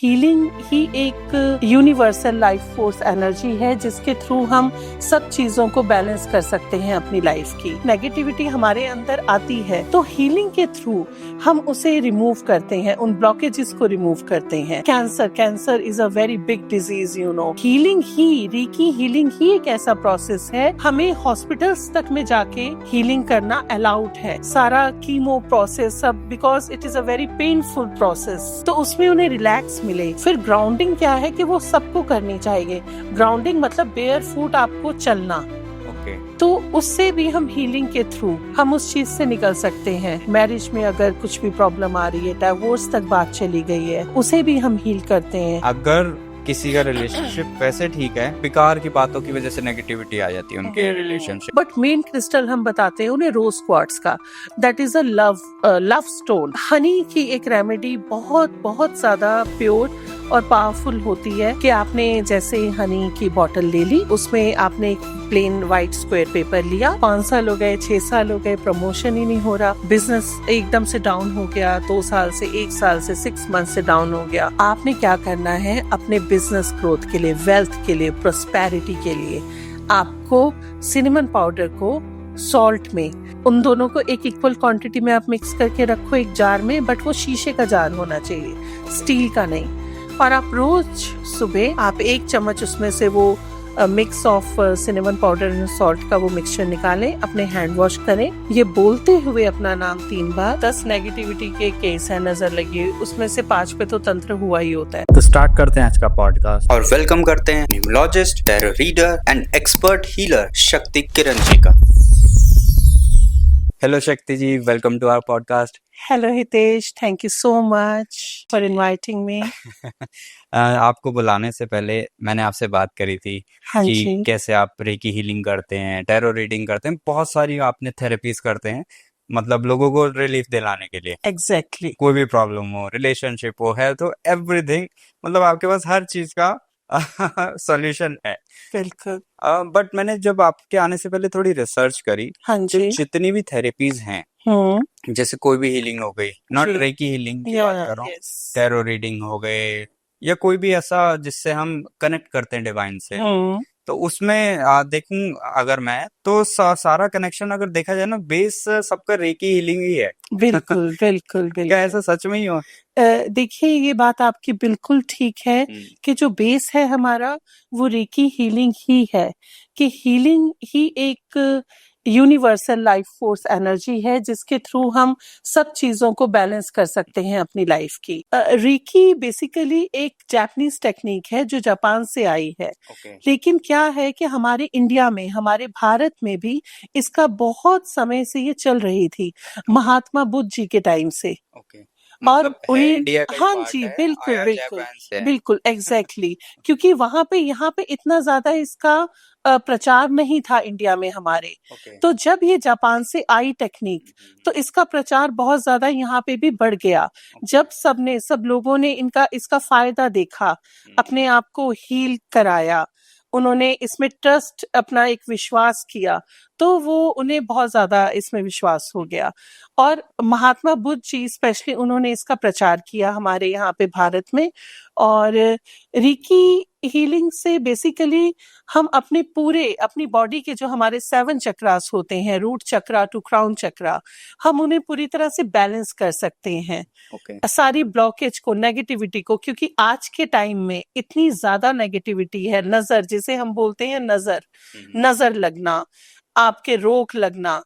Healing ही एक universal life force energy है जिसके थ्रू हम सब चीजों को बैलेंस कर सकते हैं अपनी लाइफ की। नेगेटिविटी हमारे अंदर आती है तो हीलिंग के थ्रू हम उसे रिमूव करते हैं, उन ब्लॉकेजेस को रिमूव करते हैं। Cancer is a very big disease, you know. Healing ही, रीकी हीलिंग ही एक ऐसा प्रोसेस है, हमें हॉस्पिटल्स तक में जाके हीलिंग करना अलाउड है। सारा कीमो प्रोसेस सब, because it is a very painful process, तो उसमें उन्हें रिलैक्स मिले। फिर ग्राउंडिंग क्या है कि वो सबको करनी चाहिए। ग्राउंडिंग मतलब बेयर फुट आपको चलना। तो उससे भी हम हीलिंग के थ्रू हम उस चीज से निकल सकते हैं। मैरिज में अगर कुछ भी प्रॉब्लम आ रही है, डिवोर्स तक बात चली गई है, उसे भी हम हील करते हैं। अगर किसी का रिलेशनशिप वैसे ठीक है, बेकार की बातों की वजह से नेगेटिविटी आ जाती है उनके रिलेशनशिप, बट मेन क्रिस्टल हम बताते हैं उन्हें रोज क्वार्ट्स का, that is a love stone. Honey की एक रेमेडी बहुत बहुत ज्यादा प्योर और पावरफुल होती है कि आपने जैसे हनी की बोतल ले ली, उसमें आपने प्लेन व्हाइट स्क्वायर पेपर लिया। 5 साल हो गए, 6 साल हो गए, प्रमोशन ही नहीं हो रहा, बिजनेस एकदम से डाउन हो गया, 2 साल से, 1 साल से, 6 मंथ से डाउन हो गया। आपने क्या करना है अपने बिजनेस ग्रोथ के लिए, वेल्थ के लिए, प्रोस्पेरिटी के लिए, आपको सिनेमन पाउडर को सॉल्ट में, उन दोनों को एक इक्वल क्वांटिटी में आप मिक्स करके रखो एक जार में, बट वो शीशे का जार होना चाहिए, स्टील का नहीं। और आप रोज सुबह आप 1 चम्मच उसमें से वो mix of cinnamon powder and salt का वो मिक्सचर निकालें, अपने हैंड वॉश करें, ये बोलते हुए अपना नाम 3 बार। 10 नेगेटिविटी के केस है नजर लगी हुई, उसमें से 5 पे तो तंत्र हुआ ही होता है। तो स्टार्ट करते हैं आज का पॉडकास्ट और वेलकम करते हैं numerologist, tarot reader and expert healer Shakti Kiran ji का। Hello Shakti ji, welcome to our podcast. Hello Hitesh, thank you so much for inviting me. आपको बुलाने से पहले मैंने आपसे बात करी थी कि कैसे आप रेकी हीलिंग करते हैं, टैरो रीडिंग करते हैं, बहुत सारी आपने थेरेपीज करते हैं, मतलब लोगों को रिलीफ दिलाने के लिए। एग्जैक्टली। कोई भी प्रॉब्लम हो, रिलेशनशिप हो, हेल्थ हो, एवरीथिंग, मतलब आपके पास हर चीज का सॉल्यूशन है। बिल्कुल। बट मैंने जब आपके आने से पहले थोड़ी रिसर्च करी, तो जितनी भी थेरेपीज हैं, जैसे कोई भी हीलिंग हो गई, नॉट रेकी हीलिंग की बात कर रहा हूँ, टैरो रीडिंग हो गए, या कोई भी ऐसा जिससे हम कनेक्ट करते हैं डिवाइन से, तो उसमें देखूं अगर मैं तो सारा कनेक्शन अगर देखा जाए ना, बेस सबका रेकी हीलिंग ही है। बिल्कुल बिल्कुल बिल्कुल। क्या ऐसा सच में ही हो? देखिए, ये बात आपकी बिल्कुल ठीक है कि जो बेस है हमारा वो रेकी हीलिंग ही है, कि हीलिंग ही एक यूनिवर्सल लाइफ फोर्स एनर्जी है जिसके थ्रू हम सब चीजों को बैलेंस कर सकते हैं अपनी लाइफ की। रेकी बेसिकली एक जापानीज टेक्निक है जो जापान से आई है। लेकिन क्या है कि हमारे इंडिया में, हमारे भारत में भी इसका बहुत समय से ये चल रही थी, महात्मा बुद्ध जी के टाइम से। और उन्हें, हाँ जी, बिल्कुल बिल्कुल बिल्कुल एग्जैक्टली, क्योंकि वहां पे, यहाँ पे इतना ज्यादा इसका प्रचार नहीं था इंडिया में हमारे। तो जब ये जापान से आई टेक्निक, तो इसका प्रचार बहुत ज्यादा यहाँ पे भी बढ़ गया। जब सब लोगों ने इसका फायदा देखा, अपने आप को हील कराया, उन्होंने इसमें ट्रस्ट, अपना एक विश्वास किया, तो वो उन्हें बहुत ज्यादा इसमें विश्वास हो गया। और महात्मा बुद्ध जी स्पेशली उन्होंने इसका प्रचार किया हमारे यहाँ पे भारत में। और रीकी हीलिंग से बेसिकली हम अपनी बॉडी के जो हमारे 7 चक्रास होते हैं, रूट चक्रा टू क्राउन चक्रा, हम उन्हें पूरी तरह से बैलेंस कर सकते हैं। सारी ब्लॉकेज को, नेगेटिविटी को, क्योंकि आज के टाइम में इतनी ज्यादा नेगेटिविटी है, नजर जिसे हम बोलते हैं, नजर लगना, आपके रोक लगना,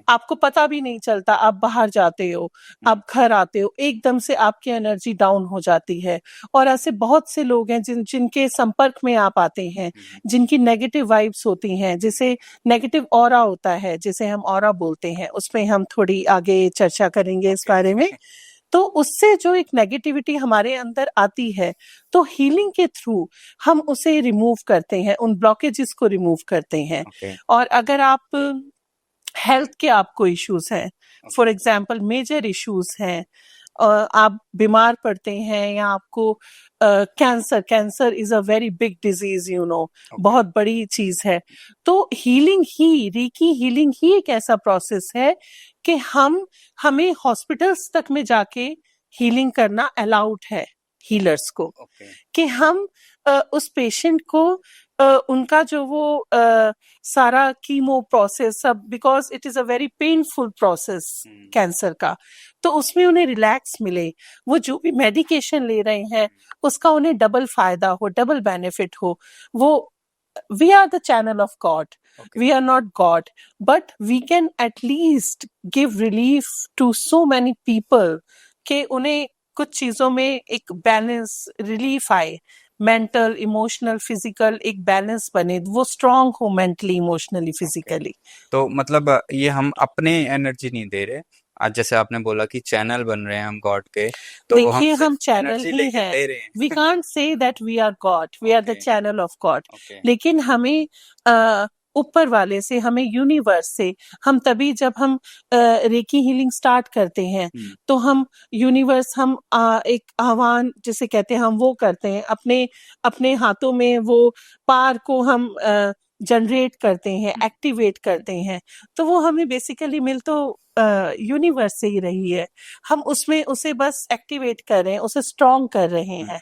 आपको पता भी नहीं चलता, आप बाहर जाते हो, आप घर आते हो, एकदम से आपकी एनर्जी डाउन हो जाती है। और ऐसे बहुत से लोग हैं जिनके संपर्क में आप आते हैं, जिनकी नेगेटिव वाइब्स होती हैं, जिसे नेगेटिव ऑरा होता है, जिसे हम ऑरा बोलते हैं, उसमें हम थोड़ी आगे चर्चा करेंगे इस बारे में। तो उससे जो एक नेगेटिविटी हमारे अंदर आती है, तो हीलिंग के थ्रू हम उसे रिमूव करते हैं, उन ब्लॉकेजेस को रिमूव करते हैं। और अगर आप हेल्थ के आपको इश्यूज हैं, फॉर एग्जाम्पल मेजर इश्यूज हैं, आप बीमार पड़ते हैं, या आपको cancer is a very big disease, you no, बहुत बड़ी चीज है, तो रीकी हीलिंग ही एक ऐसा प्रोसेस है कि हमें हॉस्पिटल्स तक में जाके हीलिंग करना अलाउड है। हीलर्स को, ओके कि हम उस पेशेंट को उनका जो वो सारा कीमो प्रोसेस सब, because it is a very painful process cancer का, तो उसमें उन्हें रिलैक्स मिले, वो जो भी मेडिकेशन ले रहे हैं उसका उन्हें डबल फायदा हो, डबल बेनिफिट हो। वो we are the channel of God. Okay. We are not God, but we can at least give relief to so many people कि उन्हें कुछ चीजों में एक बैलेंस, रिलीफ आए, मेंटल, इमोशनल, फिजिकल एक बैलेंस बने, वो स्ट्रांग हो मेंटली, इमोशनली, फिजिकली। तो मतलब ये हम अपने एनर्जी नहीं दे रहे, आज जैसे आपने बोला कि चैनल बन रहे हैं हम गॉड के, तो देखिए हम सिर्फ चैनल एनर्जी ही लेके हैं, दे रहे हैं। We can't say that we are god, we are the Okay. Channel of god, okay लेकिन हमें ऊपर वाले से, हमें यूनिवर्स से, हम तभी जब हम रेकी हीलिंग स्टार्ट करते हैं तो हम यूनिवर्स, हम एक आह्वान जिसे कहते हैं, हम वो करते हैं, अपने अपने हाथों में वो पार को हम जनरेट करते हैं, एक्टिवेट करते हैं, तो वो हमें बेसिकली मिल तो यूनिवर्स से ही रही है, हम उसमें उसे बस एक्टिवेट कर रहे हैं, उसे स्ट्रॉन्ग कर रहे हैं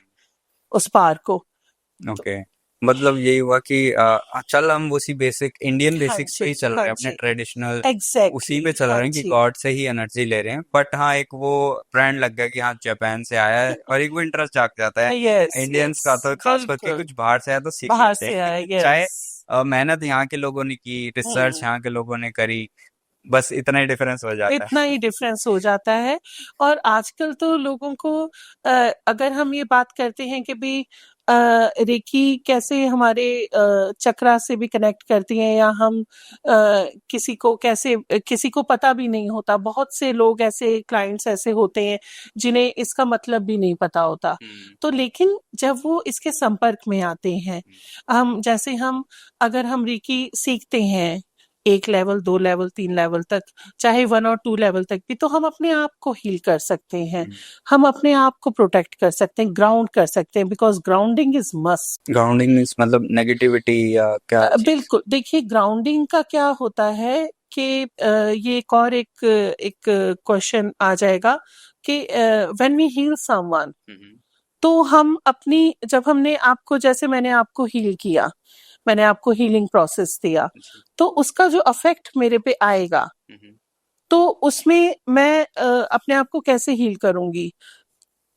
उस पार को। ओके मतलब यही हुआ कि चल हम उसी बेसिक इंडियन हाँ बेसिक्स पे जी, ही चल रहे हाँ हैं, अपने जी, ट्रेडिशनल एग्जैक्टली, उसी पे चल हाँ रहे हैं कि जी, गॉड से ही एनर्जी ले रहे हैं। बट हाँ एक वो ब्रांड लग गया कि हाँ जापान से आया है, और एक वो इंटरेस्ट जाग जाता है यस इंडियंस यस, का, तो खास करके बिल्कुल, कुछ बाहर से आया तो सीख बाहर लेते से हैं। आया, चाहे यस, मेहनत यहाँ के लोगों ने की, रिसर्च यहाँ के लोगों ने करी, बस इतना ही डिफरेंस हो जाता इतना है। ही डिफरेंस हो जाता है। और आजकल तो लोगों को अगर हम ये बात करते हैं कि भी रेकी कैसे हमारे चक्रा से भी कनेक्ट करती है, या हम किसी को कैसे, किसी को पता भी नहीं होता, बहुत से लोग ऐसे क्लाइंट्स ऐसे होते हैं जिन्हें इसका मतलब भी नहीं पता होता, तो लेकिन जब वो इसके संपर्क में आते हैं, हम जैसे हम अगर हम रेकी सीखते हैं 1 लेवल, 2 लेवल, 3 लेवल तक, चाहे 1 और 2 लेवल तक भी, तो हम अपने आप को हील कर सकते हैं, हम अपने आप को प्रोटेक्ट कर सकते हैं, ग्राउंड कर सकते हैं, because grounding is must. Grounding means मतलब नेगेटिविटी या क्या चीज? बिल्कुल, देखिए ग्राउंडिंग का क्या होता है कि ये एक और एक क्वेश्चन आ जाएगा कि व्हेन वी हील समवन, तो हम अपनी, जब हमने आपको, जैसे मैंने आपको हील किया, मैंने आपको हीलिंग प्रोसेस दिया, तो उसका जो अफेक्ट मेरे पे आएगा, तो उसमें मैं अपने आप को कैसे हील करूंगी,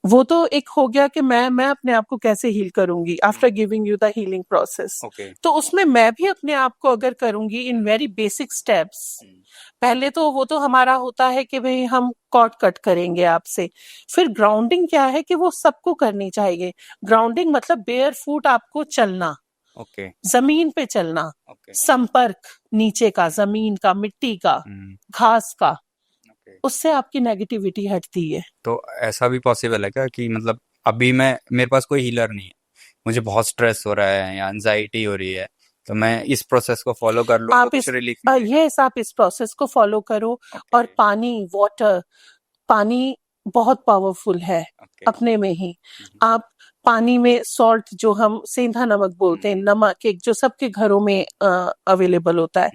वो तो एक हो गया कि मैं अपने आप को कैसे हील करूंगी after giving you the healing process. तो उसमें मैं भी अपने आप को अगर करूंगी इन वेरी बेसिक स्टेप्स, पहले तो वो तो हमारा होता है कि भाई हम कॉर्ड कट करेंगे आपसे, फिर ग्राउंडिंग क्या है कि वो सबको करनी चाहिए। ग्राउंडिंग मतलब बेयर फुट आपको चलना, जमीन पे चलना, संपर्क नीचे का, जमीन का, मिट्टी का, घास का, उससे आपकी नेगेटिविटी हटती है। तो ऐसा भी पॉसिबल है क्या कि मतलब अभी मेरे पास कोई हीलर नहीं है, मुझे बहुत स्ट्रेस हो रहा है या एंजाइटी हो रही है, तो मैं इस प्रोसेस को फॉलो कर लूं तो कुछ रिलीफ मिलेगा? यस, आप इस प्रोसेस को फॉलो करो। और पानी बहुत पावरफुल है अपने में ही। आप पानी में सॉल्ट, जो हम सेंधा नमक बोलते हैं, नमक एक जो सबके घरों में अवेलेबल होता है,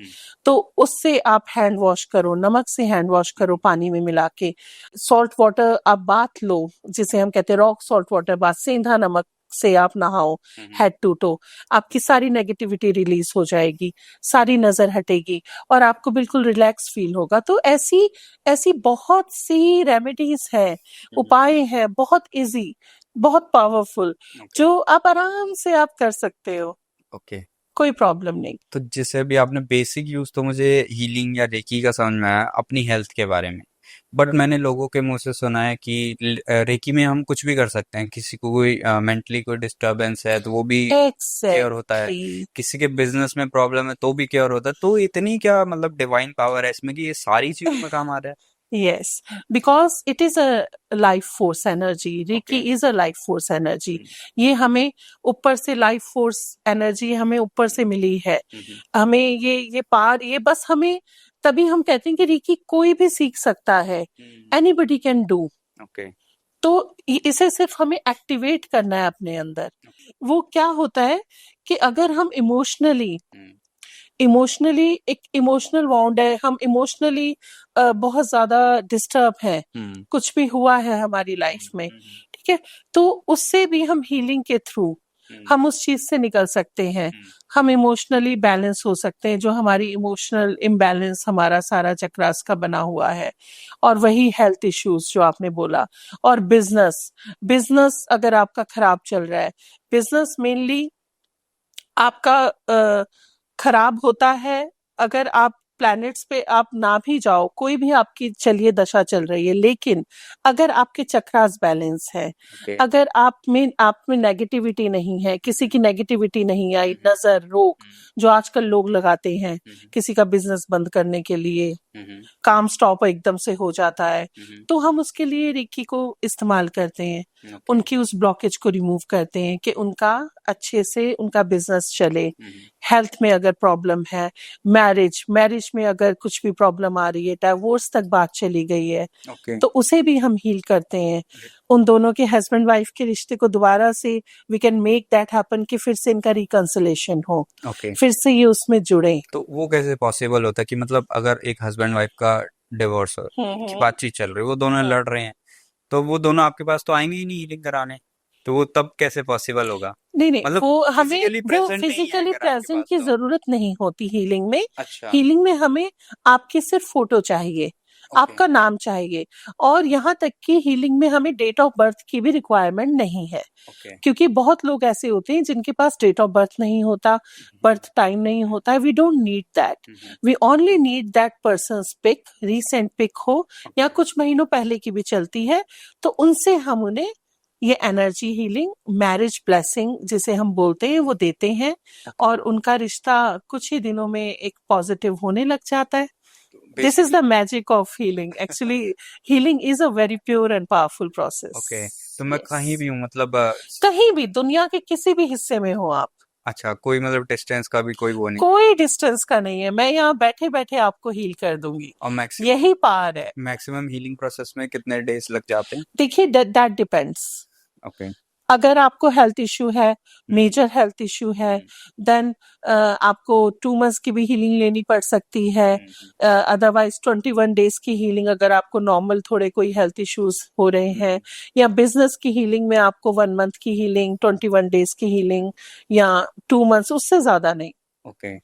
तो उससे आप हैंड वॉश करो, नमक से हैंड वॉश करो पानी में मिला के। सॉल्ट वाटर आप बाथ लो, जिसे हम कहते हैं रॉक सॉल्ट वाटर बाथ, सेंधा नमक से आप नहाओ हेड टू टो, आपकी सारी नेगेटिविटी रिलीज हो जाएगी, सारी नजर हटेगी और आपको बिल्कुल रिलैक्स फील होगा। तो ऐसी बहुत सी रेमेडीज है, उपाय है, बहुत इजी, बहुत पावरफुल, जो आप आराम से आप कर सकते हो। कोई प्रॉब्लम नहीं। तो जैसे अभी आपने बेसिक यूज तो मुझे हीलिंग या रेकी का समझ में आया अपनी हेल्थ के बारे में, बट मैंने लोगों के मुंह से सुना है कि रेकी में हम कुछ भी कर सकते हैं, किसी को कोई मेंटली कोई डिस्टरबेंस है तो वो भी केयर होता है, किसी के बिजनेस में प्रॉब्लम है तो भी केयर होता है। तो इतनी क्या मतलब डिवाइन पावर है इसमें कि ये सारी चीजों में काम आ रहा है? Yes, because it is a life force energy. Reiki is a life force energy. ये हमें ऊपर से life force energy हमें ऊपर से मिली है। हमें ये पार, ये बस हमें, तभी हम कहते हैं कि Reiki कोई भी सीख सकता है। Anybody can do. तो इसे सिर्फ हमें एक्टिवेट करना है अपने अंदर। वो क्या होता है कि अगर हम इमोशनली एक इमोशनल वाउंड है, हम इमोशनली बहुत ज्यादा डिस्टर्ब हैं, कुछ भी हुआ है हमारी लाइफ में, ठीक है, तो उससे भी हम हीलिंग के थ्रू हम उस चीज से निकल सकते हैं। हम इमोशनली बैलेंस हो सकते हैं, जो हमारी इमोशनल इम्बैलेंस हमारा सारा चक्रास का बना हुआ है, और वही हेल्थ इश्यूज जो आपने बोला। और बिजनेस बिजनेस अगर आपका खराब चल रहा है, बिजनेस मेनली आपका खराब होता है अगर आप प्लैनेट्स पे आप ना भी जाओ, कोई भी आपकी चलिए दशा चल रही है, लेकिन अगर आपके चक्रास बैलेंस है, अगर आप में नेगेटिविटी नहीं है, किसी की नेगेटिविटी नहीं आई, नजर रोक जो आजकल लोग लगाते हैं किसी का बिजनेस बंद करने के लिए, काम स्टॉप एकदम से हो जाता है, तो हम उसके लिए रेकी को इस्तेमाल करते हैं, उनकी उस ब्लॉकेज को रिमूव करते हैं कि उनका अच्छे से उनका बिजनेस चले। हेल्थ में अगर प्रॉब्लम है, मैरिज में अगर कुछ भी प्रॉब्लम आ रही है, डाइवोर्स तक बात चली गई है, तो उसे भी हम हील करते हैं। उन दोनों के हस्बैंड वाइफ के रिश्ते को दोबारा से we can make that happen कि फिर से इनका रिकंसिलेशन हो, फिर से ये उसमें जुड़े। तो वो कैसे पॉसिबल होता है कि मतलब अगर एक हस्बैंड वाइफ का डिवोर्स की बातचीत चल रही है, वो दोनों लड़ रहे हैं, तो वो दोनों आपके पास तो आएंगे ही नहीं हीलिंग कराने, तो वो तब कैसे पॉसिबल होगा? नहीं मतलब वो हमें वो फिजिकली फिजिकली प्रेजेंट की तो जरूरत नहीं होती हीलिंग में। अच्छा, हीलिंग में हमें आपके सिर्फ फोटो चाहिए, आपका नाम चाहिए, और यहाँ तक कि हीलिंग में हमें डेट ऑफ बर्थ की भी रिक्वायरमेंट नहीं है, क्योंकि बहुत लोग ऐसे होते हैं जिनके पास डेट ऑफ बर्थ नहीं होता, बर्थ टाइम नहीं होता है। We don't need that, we only need that persons pick, recent pick हो या कुछ महीनों पहले की भी चलती है, तो उनसे हम उन्हें ये एनर्जी हीलिंग, मैरिज ब्लेसिंग जिसे हम बोलते हैं, वो देते हैं, और उनका रिश्ता कुछ ही दिनों में एक पॉजिटिव होने लग जाता है। This is the magic of healing. Actually, healing is a very pure and powerful process. Okay. तो मैं कहीं भी हूँ, मतलब कहीं भी दुनिया के किसी भी हिस्से में हो आप। अच्छा, कोई मतलब डिस्टेंस का भी कोई वो नहीं? कोई डिस्टेंस का नहीं है, मैं यहाँ बैठे बैठे आपको हील कर दूंगी, और यही पार है। मैक्सिमम हीलिंग प्रोसेस में कितने डेज लग जाते हैं? देखिए, दैट डिपेंड्स। ओके। अगर आपको हेल्थ इश्यू है, मेजर हेल्थ इश्यू है, देन आपको 2 मंथ्स की भी हीलिंग लेनी पड़ सकती है। अदरवाइज 21 डेज की हीलिंग, अगर आपको नॉर्मल थोड़े कोई हेल्थ इश्यूज हो रहे हैं, या बिजनेस की हीलिंग में आपको 1 मंथ की हीलिंग, 21 डेज की हीलिंग, या 2 मंथ्स, उससे ज्यादा नहीं। ओके।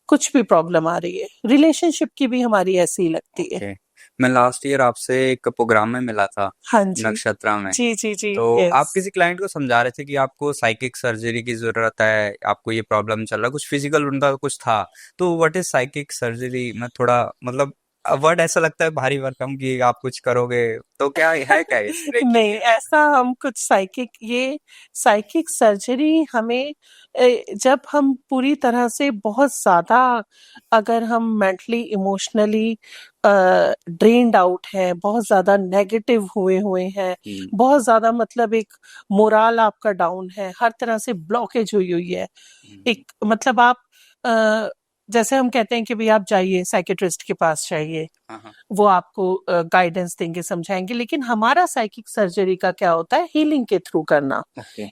कुछ भी प्रॉब्लम आ रही है, रिलेशनशिप की भी हमारी ऐसी ही लगती है। मैं लास्ट ईयर आपसे एक प्रोग्राम में मिला था, हाँ जी, नक्षत्रा में। जी तो आप किसी क्लाइंट को समझा रहे थे कि आपको साइकिक सर्जरी की जरूरत है, आपको ये प्रॉब्लम चल रहा है, कुछ फिजिकल उनका कुछ था। तो व्हाट इज साइकिक सर्जरी? मैं थोड़ा मतलब वर्ड ऐसा लगता है भारी भरकम कि आप कुछ करोगे, तो क्या है क्या ये? नहीं, ऐसा हम कुछ साइकिक सर्जरी हमें जब हम पूरी तरह से बहुत ज्यादा, अगर हम मेंटली इमोशनली ड्रेन्ड आउट है, बहुत ज्यादा नेगेटिव हुए हैं, बहुत ज्यादा मतलब एक मोराल आपका डाउन है, हर तरह से ब्लॉकेज हुई है, एक मतलब आप जैसे हम कहते हैं कि भाई आप जाइए साइकेट्रिस्ट के पास जाइए, वो आपको गाइडेंस देंगे, समझाएंगे, लेकिन हमारा साइकिक सर्जरी का क्या होता है? हीलिंग के थ्रू करना।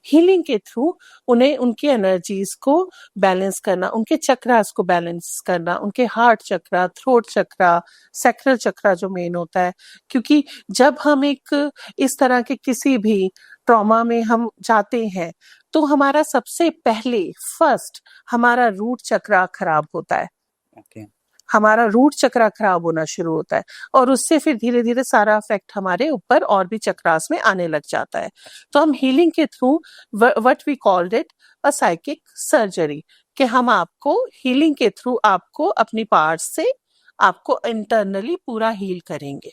हीलिंग के थ्रू उन्हें उनकी एनर्जीज को बैलेंस करना, उनके चक्रास को बैलेंस करना, उनके हार्ट चक्रा, थ्रोट चक्रा, सैक्रल चक्रा जो मेन होता है, क्योंकि जब हम एक इस तरह के किसी भी ट्रॉमा में हम जाते हैं, तो हमारा सबसे पहले फर्स्ट हमारा रूट चक्रा खराब होता है। हमारा रूट चक्रा खराब होना शुरू होता है, और उससे फिर धीरे धीरे सारा इफेक्ट हमारे ऊपर और भी चक्रास में आने लग जाता है। तो हम हीलिंग के through what we called it a psychic surgery, कि हम आपको हीलिंग के थ्रू आपको अपनी पार्ट्स से आपको इंटरनली पूरा हील करेंगे।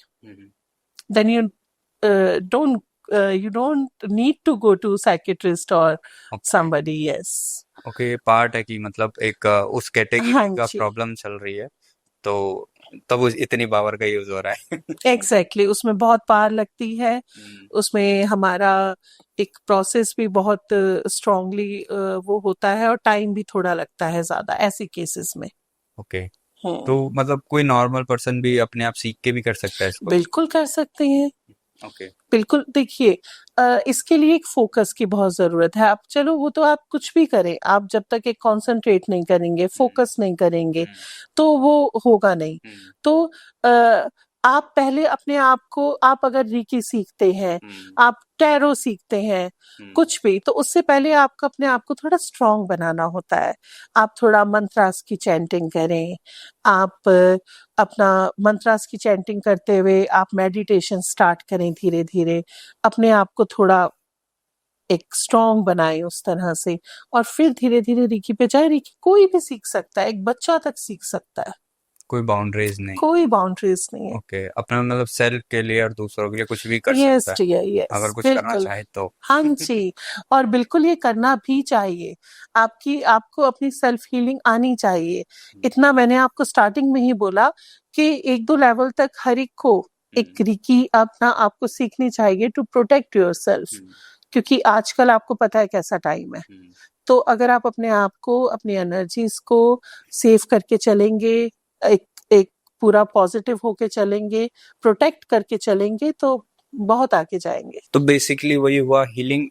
Then you don't need to go to psychiatrist or somebody. yes. Okay, part है कि मतलब एक उस कैटेगरी का प्रॉब्लम चल रही है, तो तब इतनी पावर का यूज हो रहा है। एग्जैक्टली, उसमें बहुत पावर लगती है, उसमें हमारा एक प्रोसेस भी बहुत स्ट्रांगली वो होता है, और टाइम भी थोड़ा लगता है ज्यादा ऐसी केसेस में। ओके। तो मतलब कोई नॉर्मल पर्सन भी अपने आप सीख के भी कर सकता है इसको? बिल्कुल कर सकते हैं। बिल्कुल, देखिए इसके लिए एक फोकस की बहुत जरूरत है। आप चलो वो तो आप कुछ भी करें, आप जब तक एक कंसंट्रेट नहीं करेंगे, फोकस नहीं करेंगे, तो वो होगा नहीं। तो आप पहले अपने आप को, आप अगर रीकी सीखते हैं, आप टैरो सीखते हैं, कुछ भी, तो उससे पहले आपको अपने आप को थोड़ा स्ट्रांग बनाना होता है। आप थोड़ा मंत्रास की चैंटिंग करें, आप अपना मंत्रास की चैंटिंग करते हुए आप मेडिटेशन स्टार्ट करें, धीरे धीरे अपने आप को थोड़ा एक स्ट्रांग बनाए उस तरह से, और फिर धीरे धीरे रीकी पे जाए। रीकी कोई भी सीख सकता है, एक बच्चा तक सीख सकता है, कोई बाउंड्रीज नहीं, कोई बाउंड्रीज नहीं है। ओके, अपना मतलब सेल्फ के लिए और दूसरों के लिए कुछ भी कर यस सकता है डियर, यस, अगर कुछ करना बिल्कुल, चाहे तो। हाँ जी, और बिल्कुल ये करना भी चाहिए। आपको अपनी सेल्फ हीलिंग आनी चाहिए। इतना मैंने आपको स्टार्टिंग में ही बोला कि 1-2 लेवल तक हर एक को एक रीकी अपना आपको सीखनी चाहिए टू प्रोटेक्ट योरसेल्फ, क्योंकि आजकल आपको पता है कैसा टाइम है। तो अगर आप अपने आप को, अपनी एनर्जीज को सेव करके चलेंगे, एक पूरा पॉजिटिव होके चलेंगे, प्रोटेक्ट करके चलेंगे, तो बहुत आगे जाएंगे। तो बेसिकली वही हुआ, हीलिंग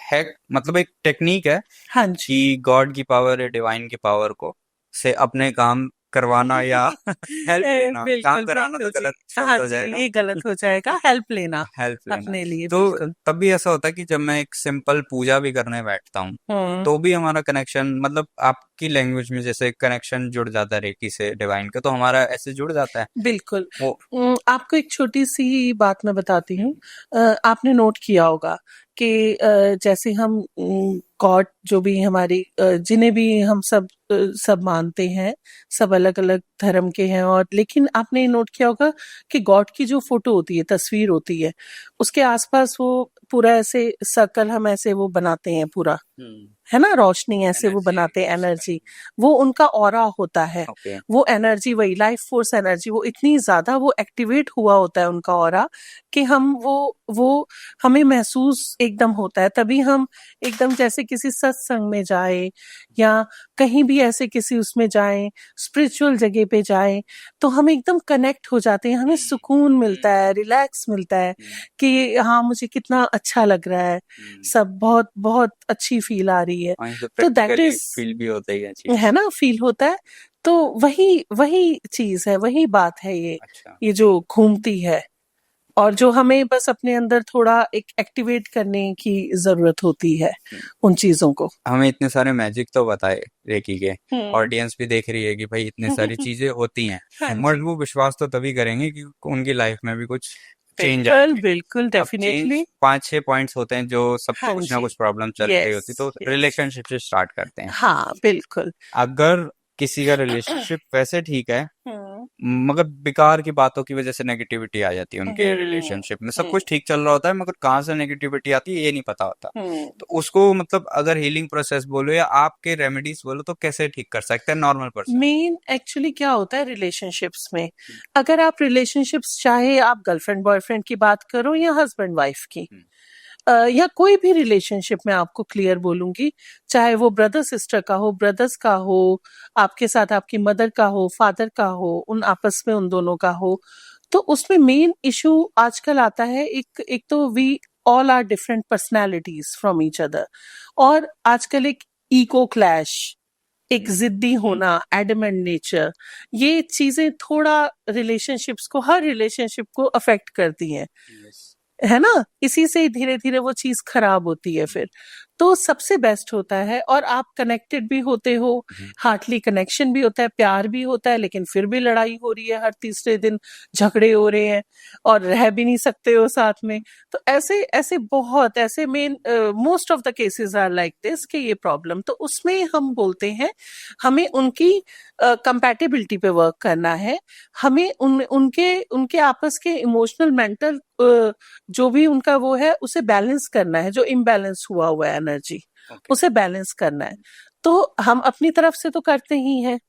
है मतलब एक टेक्निक है, हाँ जी, कि गॉड की पावर या डिवाइन की पावर को से अपने काम करवाना या हेल्प लेना, काम कराना तो गलत हाँ हो जी, जाएगा, ये गलत हो जाएगा, हेल्प लेना हेल्प लेना अपने लिए, तो बिल्कुल। तब भी ऐसा होता है कि जब मैं एक सिंपल पूजा भी करने बैठता हूँ तो भी हमारा कनेक्शन, मतलब आपकी लैंग्वेज में जैसे कनेक्शन जुड़ जाता है रेकी से डिवाइन का, तो हमारा ऐसे जुड़ जाता है। बिल्कुल। वो आपको एक छोटी सी बात मैं बताती हूँ। आपने नोट किया होगा कि जैसे हम गॉड जो भी हमारी जिन्हें भी हम सब मानते हैं, सब अलग अलग धर्म के हैं, और लेकिन आपने नोट किया होगा कि गॉड की जो फोटो होती है, तस्वीर होती है, उसके आसपास वो पूरा ऐसे सर्कल हम ऐसे वो बनाते हैं पूरा, है ना, रोशनी ऐसे वो बनाते हैं, एनर्जी, वो उनका ऑरा होता है। okay. वो एनर्जी, वही लाइफ फोर्स एनर्जी, वो इतनी ज्यादा वो एक्टिवेट हुआ होता है उनका ऑरा कि हम वो हमें महसूस एकदम होता है। तभी हम एकदम जैसे किसी सत्संग में जाए या कहीं भी ऐसे किसी उसमें जाएं, स्पिरिचुअल जगह पे जाएं, तो हम एकदम कनेक्ट हो जाते हैं, हमें सुकून मिलता है, रिलैक्स मिलता है कि हाँ मुझे कितना अच्छा लग रहा है, सब बहुत बहुत अच्छी फील आ रही है। तो दैट इज फील भी होता है ना, फील होता है। तो वही चीज है, वही बात है ये। अच्छा। ये जो घूमती है, और जो हमें बस अपने अंदर थोड़ा एक एक्टिवेट करने की जरूरत होती है उन चीजों को। हमें इतने सारे मैजिक तो बताए रेकी के, ऑडियंस भी देख रही है कि भाई इतने सारी चीजें होती हैं, मगर वो विश्वास तो तभी करेंगे कि उनकी लाइफ में भी कुछ चेंज आए। बिल्कुल, डेफिनेटली 5-6 पॉइंट्स होते हैं जो सबको हाँ कुछ ना जी, कुछ प्रॉब्लम चल रही होती, तो yes, रिलेशनशिप से स्टार्ट करते हैं। हाँ बिल्कुल। अगर किसी का रिलेशनशिप वैसे ठीक है, मगर बेकार की बातों की वजह से नेगेटिविटी आ जाती है उनके रिलेशनशिप में, सब कुछ ठीक चल रहा होता है मगर कहाँ से नेगेटिविटी आती है ये नहीं पता होता, तो उसको मतलब अगर हीलिंग प्रोसेस बोलो या आपके रेमेडीज बोलो तो कैसे ठीक कर सकते हैं नॉर्मल पर्सन? मेन एक्चुअली क्या होता है रिलेशनशिप्स में, अगर आप रिलेशनशिप्स, चाहे आप गर्लफ्रेंड बॉयफ्रेंड की बात करो या हस्बैंड वाइफ की, या कोई भी रिलेशनशिप में आपको क्लियर बोलूंगी, चाहे वो ब्रदर सिस्टर का हो, ब्रदर्स का हो, आपके साथ आपकी मदर का हो, फादर का हो, उन आपस में उन दोनों का हो, तो उसमें मेन इशू आजकल आता है, एक तो we all are different personalities from each other, और आजकल एक ईगो क्लैश, एक जिद्दी होना, एडमेंट नेचर, ये चीजें थोड़ा रिलेशनशिप्स को, हर रिलेशनशिप को अफेक्ट करती हैं, है ना, इसी से धीरे धीरे वो चीज खराब होती है फिर। तो सबसे बेस्ट होता है, और आप कनेक्टेड भी होते हो, हार्टली कनेक्शन भी होता है, प्यार भी होता है, लेकिन फिर भी लड़ाई हो रही है, हर तीसरे दिन झगड़े हो रहे हैं और रह भी नहीं सकते हो साथ में, तो ऐसे ऐसे बहुत ऐसे main most of the cases are like this कि ये प्रॉब्लम, तो उसमें हम बोलते हैं हमें उनकी कंपैटिबिलिटी पे वर्क करना है, हमें उनके आपस के इमोशनल मेंटल जो भी उनका वो है उसे बैलेंस करना है, जो इम्बैलेंस हुआ है एनर्जी, उसे बैलेंस करना है। तो हम अपनी तरफ से तो करते ही हैं,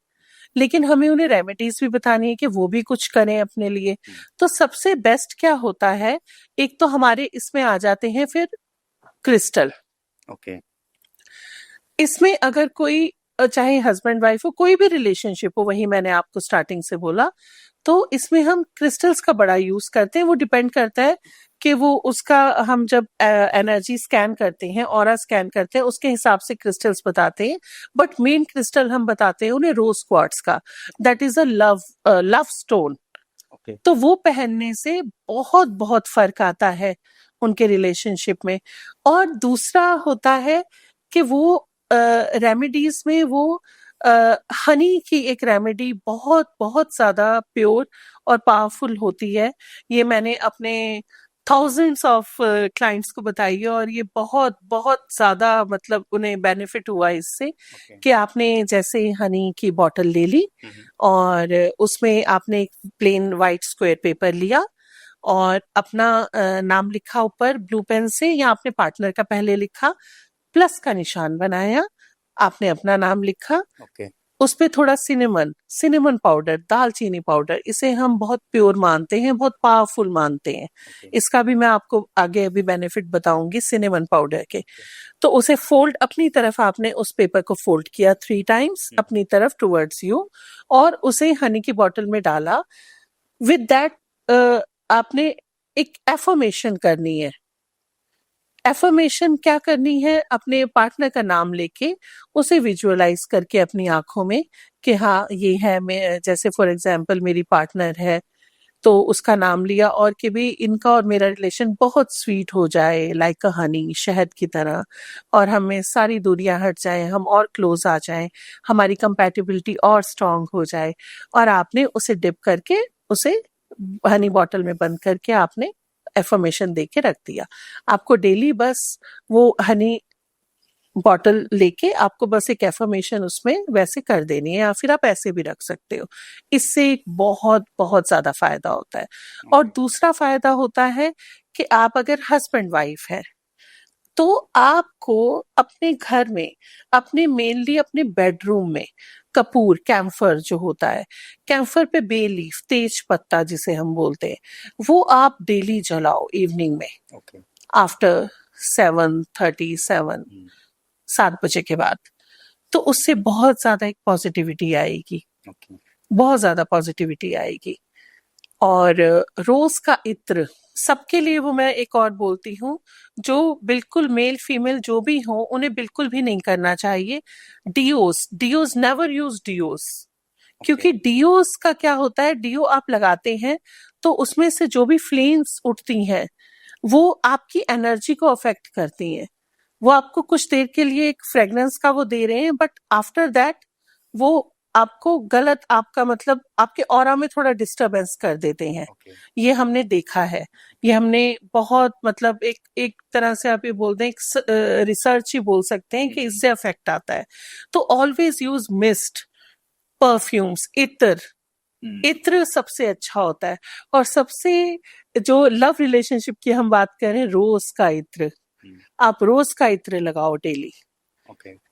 लेकिन हमें उन्हें रेमेडीज भी बतानी है कि वो भी कुछ करें अपने लिए। तो सबसे बेस्ट क्या होता है, एक तो हमारे इसमें आ जाते हैं फिर क्रिस्टल। ओके। इसमें अगर कोई, चाहे हस्बैंड वाइफ हो, कोई भी रिलेशनशिप हो, वही मैंने आपको स्टार्टिंग से बोला, तो इसमें हम क्रिस्टल्स का बड़ा यूज करते हैं। वो डिपेंड करता है कि वो उसका, हम जब एनर्जी स्कैन करते हैं, ऑरा स्कैन करते हैं, उसके हिसाब से क्रिस्टल्स बताते हैं, बट मेन क्रिस्टल हम बताते हैं उन्हें रोज क्वार्ट्स का, that is a love stone, तो वो पहनने से बहुत बहुत फर्क आता है उनके रिलेशनशिप में। और दूसरा होता है कि वो रेमेडीज में वो हनी की एक रेमेडी बहुत बहुत ज्यादा प्योर और पावरफुल होती है। ये मैंने अपने थाउजेंड्स ऑफ क्लाइंट्स को बताई है और ये बहुत बहुत ज्यादा मतलब उन्हें बेनिफिट हुआ इससे कि आपने जैसे हनी की बॉटल ले ली और उसमें आपने एक प्लेन वाइट स्क्वायर पेपर लिया और अपना नाम लिखा ऊपर ब्लू पेन से, या अपने पार्टनर का पहले लिखा, प्लस का निशान बनाया, आपने अपना नाम लिखा, उस पे थोड़ा सिनेमन पाउडर, दालचीनी पाउडर, इसे हम बहुत प्योर मानते हैं, बहुत पावरफुल मानते हैं। इसका भी मैं आपको आगे अभी बेनिफिट बताऊंगी सिनेमन पाउडर के। तो उसे फोल्ड, अपनी तरफ आपने उस पेपर को फोल्ड किया 3 टाइम्स अपनी तरफ टुवर्ड्स यू, और उसे हनी की बॉटल में डाला। विद दैट आपने एक एफर्मेशन करनी है। एफर्मेशन क्या करनी है? अपने पार्टनर का नाम लेके उसे विजुअलाइज करके अपनी आंखों में कि हाँ ये है, मैं जैसे फॉर एग्जांपल मेरी पार्टनर है तो उसका नाम लिया, और कि भी इनका और मेरा रिलेशन बहुत स्वीट हो जाए, लाइक अ हनी, शहद की तरह, और हमें सारी दूरियां हट जाए, हम और क्लोज आ जाएं, हमारी कंपैटिबिलिटी और स्ट्रांग हो जाए। और आपने उसे डिप करके उसे हनी बॉटल में बंद करके आपने एफर्मेशन दे के रख दिया। आपको डेली बस वो हनी बॉटल लेके आपको बस एक एफर्मेशन उसमें वैसे कर देनी है, या फिर आप ऐसे भी रख सकते हो। इससे बहुत बहुत ज्यादा फायदा होता है। और दूसरा फायदा होता है कि आप अगर हस्बैंड वाइफ है तो आपको अपने घर में, अपने मेनली अपने बेडरूम में कपूर, कैम्फर जो होता है, कैम्फर पे बे लीफ, तेज पत्ता जिसे हम बोलते हैं, वो आप डेली जलाओ इवनिंग में आफ्टर 7:37, 7 बजे के बाद। तो उससे बहुत ज्यादा एक पॉजिटिविटी आएगी, बहुत ज्यादा पॉजिटिविटी आएगी। और रोज का इत्र सबके लिए, वो मैं एक और बोलती हूँ, जो बिल्कुल मेल फीमेल जो भी हो उन्हें बिल्कुल भी नहीं करना चाहिए डियोस, नेवर यूज डियोस। क्योंकि डियोस का क्या होता है, डियो आप लगाते हैं तो उसमें से जो भी फ्लेम्स उठती हैं वो आपकी एनर्जी को अफेक्ट करती हैं। वो आपको कुछ देर के लिए एक फ्रेग्रेंस का वो दे रहे हैं, बट आफ्टर दैट वो आपको गलत, आपका मतलब आपके ऑरा में थोड़ा डिस्टरबेंस कर देते हैं। ये हमने देखा है, ये हमने बहुत मतलब एक तरह से आप ये बोलते हैं, एक रिसर्च ही बोल सकते हैं कि इससे अफेक्ट आता है। तो ऑलवेज यूज मिस्ट, परफ्यूम्स, इत्र सबसे अच्छा होता है। और सबसे जो लव रिलेशनशिप की हम बात करें, रोज का इत्र, आप रोज का इत्र लगाओ डेली।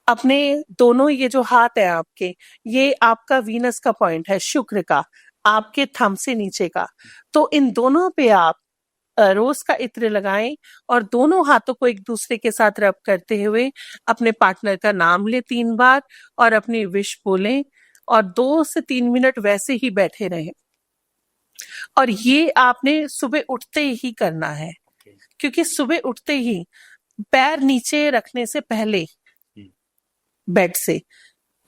अपने दोनों ये जो हाथ है आपके, ये आपका वीनस का पॉइंट है, शुक्र का, आपके थंब से नीचे का। तो इन दोनों पे आप रोज का इत्र लगाएं और दोनों हाथों को एक दूसरे के साथ रब करते हुए अपने पार्टनर का नाम ले 3 बार और अपनी विश बोलें, और 2 से 3 मिनट वैसे ही बैठे रहें। और ये आपने सुबह उठते ही करना है, क्योंकि सुबह उठते ही पैर नीचे रखने से पहले, बेड से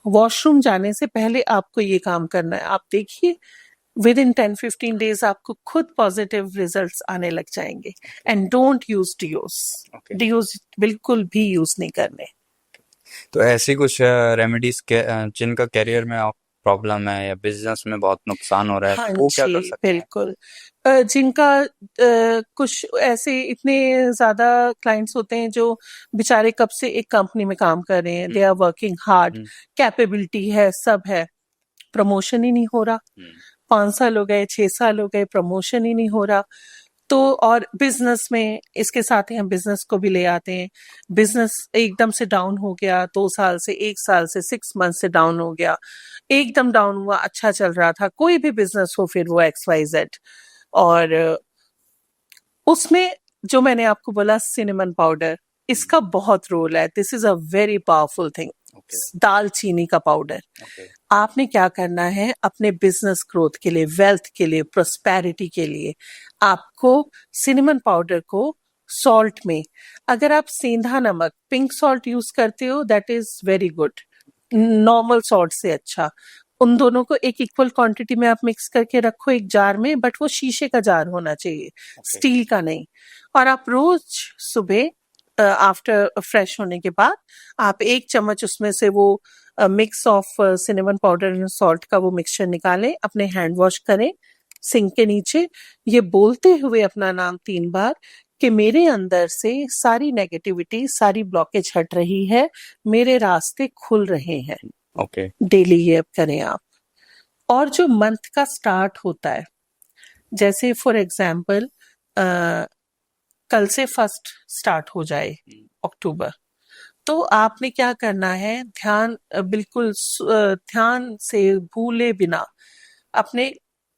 वॉशरूम जाने से पहले आपको ये काम करना है। आप देखिए विद इन 10-15 डेज आपको खुद पॉजिटिव रिजल्ट्स आने लग जाएंगे। एंड डोंट यूज डियोस बिल्कुल भी यूज नहीं करने। तो ऐसी कुछ रेमेडीज जिनका करियर में आप प्रॉब्लम है या बिजनेस में बहुत नुकसान हो रहा है, हाँ वो क्या कर सकते हैं? बिल्कुल। जिनका कुछ ऐसे इतने ज्यादा क्लाइंट्स होते हैं जो बेचारे कब से एक कंपनी में काम कर रहे हैं, they are working hard, capability है, सब है, प्रमोशन ही नहीं हो रहा। 5 साल हो गए, 6 साल हो गए, प्रमोशन ही नहीं हो रहा। तो और बिजनेस में इसके साथ ही हम बिजनेस को भी ले आते हैं। बिजनेस एकदम से डाउन हो गया, 2 साल से, 1 साल से, 6 मंथ से डाउन हो गया, एकदम डाउन हुआ, अच्छा चल रहा था, कोई भी बिजनेस हो, फिर वो XYZ। और उसमें जो मैंने आपको बोला सिनेमन पाउडर, इसका बहुत रोल है। This is a very powerful thing. दालचीनी का पाउडर। आपने क्या करना है अपने बिजनेस ग्रोथ के लिए, वेल्थ के लिए, प्रोस्पेरिटी के लिए, आपको सिनेमन पाउडर को सॉल्ट में, अगर आप सेंधा नमक, पिंक सॉल्ट यूज करते हो, that is very good, normal salt से अच्छा, उन दोनों को एक इक्वल क्वांटिटी में आप मिक्स करके रखो एक जार में, बट वो शीशे का जार होना चाहिए, स्टील का नहीं। और आप रोज सुबह आफ्टर फ्रेश होने के बाद आप 1 चम्मच उसमें से वो mix of cinnamon powder and salt का वो मिक्सचर निकालें, अपने हैंड वॉश करें सिंक के नीचे, ये बोलते हुए अपना नाम 3 बार कि मेरे अंदर से सारी नेगेटिविटी, सारी ब्लॉकेज हट रही है, मेरे रास्ते खुल रहे हैं। ओके। डेली ये अब करें आप। और जो मंथ का स्टार्ट होता है, जैसे फॉर एग्जाम्पल कल से 1 स्टार्ट हो जाए अक्टूबर, तो आपने क्या करना है, बिल्कुल ध्यान से भूले बिना अपने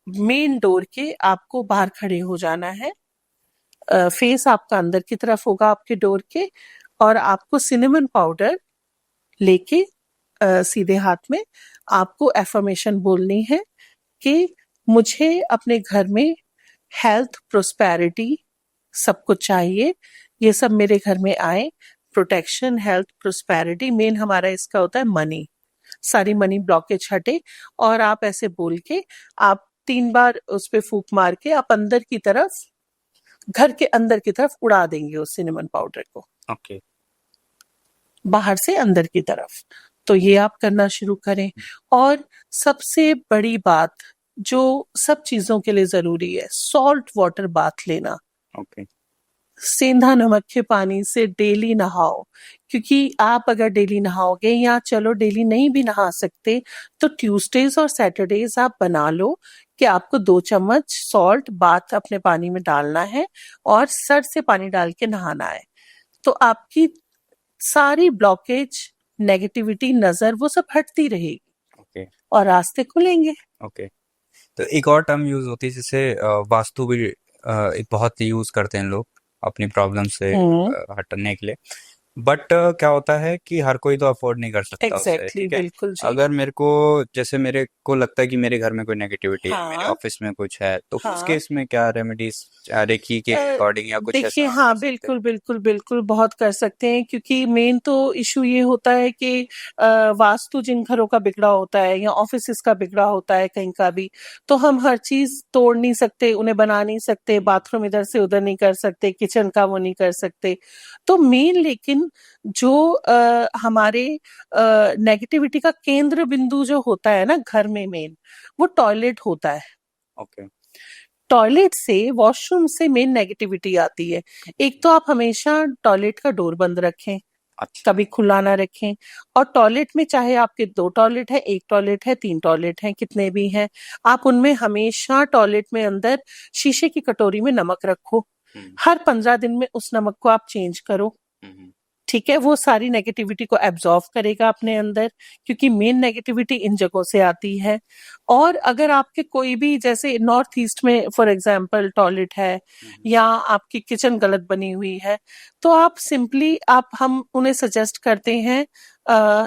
मेन डोर के आपको बाहर खड़े हो जाना है। फेस आपका अंदर की तरफ होगा आपके डोर के, और आपको सिनेमन पाउडर लेके सीधे हाथ में आपको एफर्मेशन बोलनी है कि मुझे अपने घर में हेल्थ, प्रोस्पेरिटी सब कुछ चाहिए, ये सब मेरे घर में आए। प्रोटेक्शन, हेल्थ, प्रोस्पेरिटी, मेन हमारा इसका होता है मनी, सारी मनी ब्लॉकेज हटे। और आप ऐसे बोल के आप 3 बार उस पे फूंक मार के आप अंदर की तरफ, घर के अंदर की तरफ उड़ा देंगे उस सिनेमन पाउडर को। ओके। बाहर से अंदर की तरफ। तो ये आप करना शुरू करें। और सबसे बड़ी बात जो सब चीजों के लिए जरूरी है, सॉल्ट वाटर बाथ लेना। ओके। सेंधा नमक के पानी से डेली नहाओ, क्योंकि आप अगर डेली नहाओगे, या चलो डेली नहीं भी नहा सकते, तो ट्यूसडेज और सैटरडेज आप बना लो कि आपको 2 चम्मच सॉल्ट बाथ अपने पानी में डालना है और सर से पानी डाल के नहाना है। तो आपकी सारी ब्लॉकेज, नेगेटिविटी, नजर, वो सब हटती रहेगी। ओके। और रास्ते खुलेंगे। ओके। तो एक और टर्म यूज होती है जिसे वास्तु भी एक बहुत यूज करते हैं लोग अपनी प्रॉब्लम से हटने के लिए। बट क्या होता है कि हर कोई तो अफोर्ड नहीं कर सकता उसे, एग्जैक्टली, ठीक है? बिल्कुल जी। अगर मेरे को, जैसे मेरे को लगता है कि मेरे घर में कोई नेगेटिविटी है, मेरे हाँ, ऑफिस में कुछ है, तो उस हाँ। केस में क्या रेमेडीज रेकी के अकॉर्डिंग या कुछ देखिए, ऐसा हाँ, कर सकते हैं? बिल्कुल बिल्कुल बिल्कुल बहुत कर सकते हैं, क्योंकि मेन तो इशू ये होता है कि वास्तु जिन घरों का बिगड़ा होता है या ऑफिस का बिगड़ा होता है कहीं का भी, तो हम हर चीज तोड़ नहीं सकते, उन्हें बना नहीं सकते, बाथरूम इधर से उधर नहीं कर सकते, किचन का वो नहीं कर सकते। तो मेन लेकिन जो हमारे नेगेटिविटी का केंद्र बिंदु जो होता है ना घर में, मेन वो टॉयलेट होता है। ओके। टॉयलेट से, वॉशरूम से मेन नेगेटिविटी आती है। एक तो आप हमेशा टॉयलेट का डोर बंद रखें, अच्छा। कभी खुला ना रखें। और टॉयलेट में चाहे आपके 2 टॉयलेट है, 1 टॉयलेट है, 3 टॉयलेट है, कितने भी हैं, आप उनमें हमेशा टॉयलेट में अंदर शीशे की कटोरी में नमक रखो। हर 15 दिन में उस नमक को आप चेंज करो, ठीक है? वो सारी नेगेटिविटी को एब्जॉर्व करेगा अपने अंदर, क्योंकि मेन नेगेटिविटी इन जगहों से आती है। और अगर आपके कोई भी, जैसे नॉर्थ ईस्ट में फॉर एग्जांपल टॉयलेट है, या आपकी किचन गलत बनी हुई है, तो आप सिंपली हम उन्हें सजेस्ट करते हैं,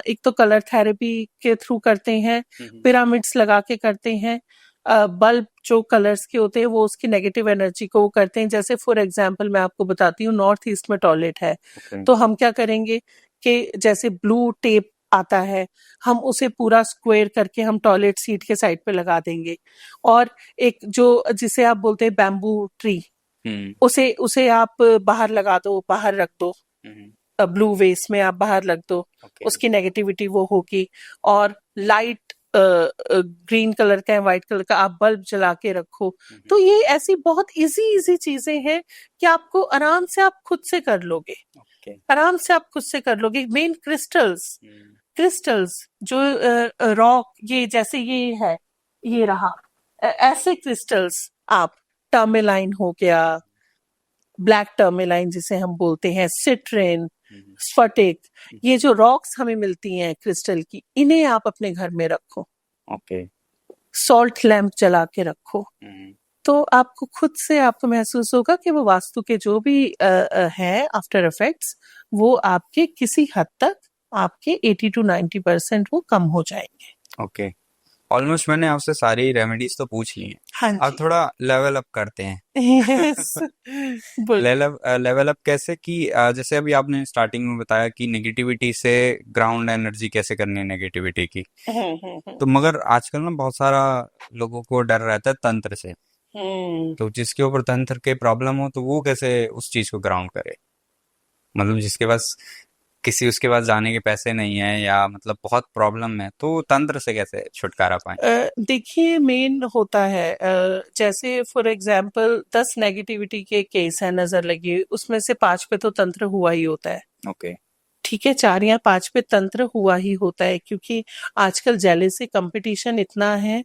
एक तो कलर थेरेपी के थ्रू करते हैं, पिरामिड्स लगा के करते हैं, बल्ब जो कलर्स के होते हैं वो उसकी नेगेटिव एनर्जी को वो करते हैं। जैसे फॉर एग्जांपल मैं आपको बताती हूँ, नॉर्थ ईस्ट में टॉयलेट है, तो हम क्या करेंगे कि जैसे ब्लू टेप आता है, हम उसे पूरा स्क्वायर करके हम टॉयलेट सीट के साइड पे लगा देंगे। और एक जो जिसे आप बोलते हैं बैम्बू ट्री, उसे आप बाहर लगा दो, बाहर रख दो, ब्लू वेस्ट में आप बाहर रख दो, उसकी नेगेटिविटी वो होगी। और लाइट ग्रीन कलर का है, व्हाइट कलर का, आप बल्ब जला के रखो। तो ये ऐसी बहुत इजी चीजें हैं कि आपको आराम से आप खुद से कर लोगे, आराम से आप खुद से कर लोगे। मेन क्रिस्टल्स जो रॉक, ये जैसे ये है, ये रहा, ऐसे क्रिस्टल्स आप, टर्मेलाइन हो गया, ब्लैक टर्मेलाइन जिसे हम बोलते हैं, सिट्रिन, स्फटिक, ये जो रॉक्स हमें मिलती हैं क्रिस्टल की, इन्हें आप अपने घर में रखो। ओके। सॉल्ट लैम्प जला के रखो। तो आपको खुद से आपको महसूस होगा कि वो वास्तु के जो भी है आफ्टर इफेक्ट्स, वो आपके किसी हद तक, आपके 80 to 90% वो कम हो जाएंगे। ओके। ऑलमोस्ट मैंने आपसे सारी रेमेडीज तो पूछ ली हैं। हाँ अब जी। थोड़ा लेवल अप करते हैं। यस बोल। लेवल अप कैसे कि जैसे अभी आपने स्टार्टिंग में बताया कि नेगेटिविटी से ग्राउंड एनर्जी कैसे करनी है नेगेटिविटी की, तो मगर आजकल ना बहुत सारा लोगों को डर रहता है तंत्र से, तो जिसके ऊपर तंत्र के प्रॉब्लम हो तो वो कैसे उस चीज को ग्राउंड करे, मतलब जिसके पास उसके पास जाने के पैसे नहीं है या मतलब बहुत प्रॉब्लम है, तो तंत्र से कैसे छुटकारा पाए? देखिए मेन होता है जैसे फॉर एग्जांपल 10 नेगेटिविटी के केस है नजर लगी, उसमें से 5 पे तो तंत्र हुआ ही होता है। ओके। ठीक है, 4 या 5 पे तंत्र हुआ ही होता है, क्योंकि आजकल जेलेसी कंपटीशन इतना है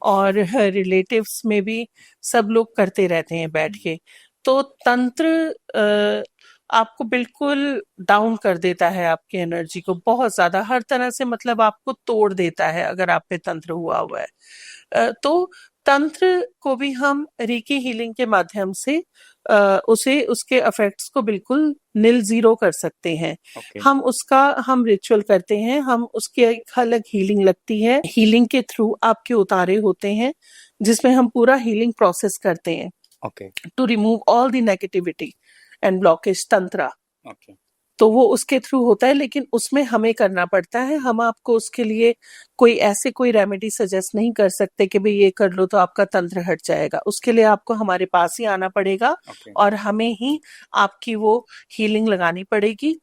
और रिलेटिव्स में भी सब लोग करते रहते हैं बैठ के, तो तंत्र आपको बिल्कुल डाउन कर देता है, आपकी एनर्जी को बहुत ज्यादा हर तरह से, मतलब आपको तोड़ देता है अगर आप पे तंत्र हुआ हुआ है। तो तंत्र को भी हम रीकी हीलिंग के माध्यम से उसे उसके इफेक्ट्स को बिल्कुल नील जीरो कर सकते हैं। हम रिचुअल करते हैं, हम उसकी एक अलग हीलिंग लगती है, हीलिंग के थ्रू आपके उतारे होते हैं जिसमें हम पूरा हीलिंग प्रोसेस करते हैं to remove all the negativity and blockage tantra. तो वो उसके थ्रू होता है, लेकिन उसमें हमें करना पड़ता है, हम आपको उसके लिए कोई रेमेडी सजेस्ट नहीं कर सकते कि भाई ये कर लो तो आपका तंत्र हट जाएगा। उसके लिए आपको हमारे पास ही आना पड़ेगा और हमें ही आपकी वो हीलिंग लगानी पड़ेगी,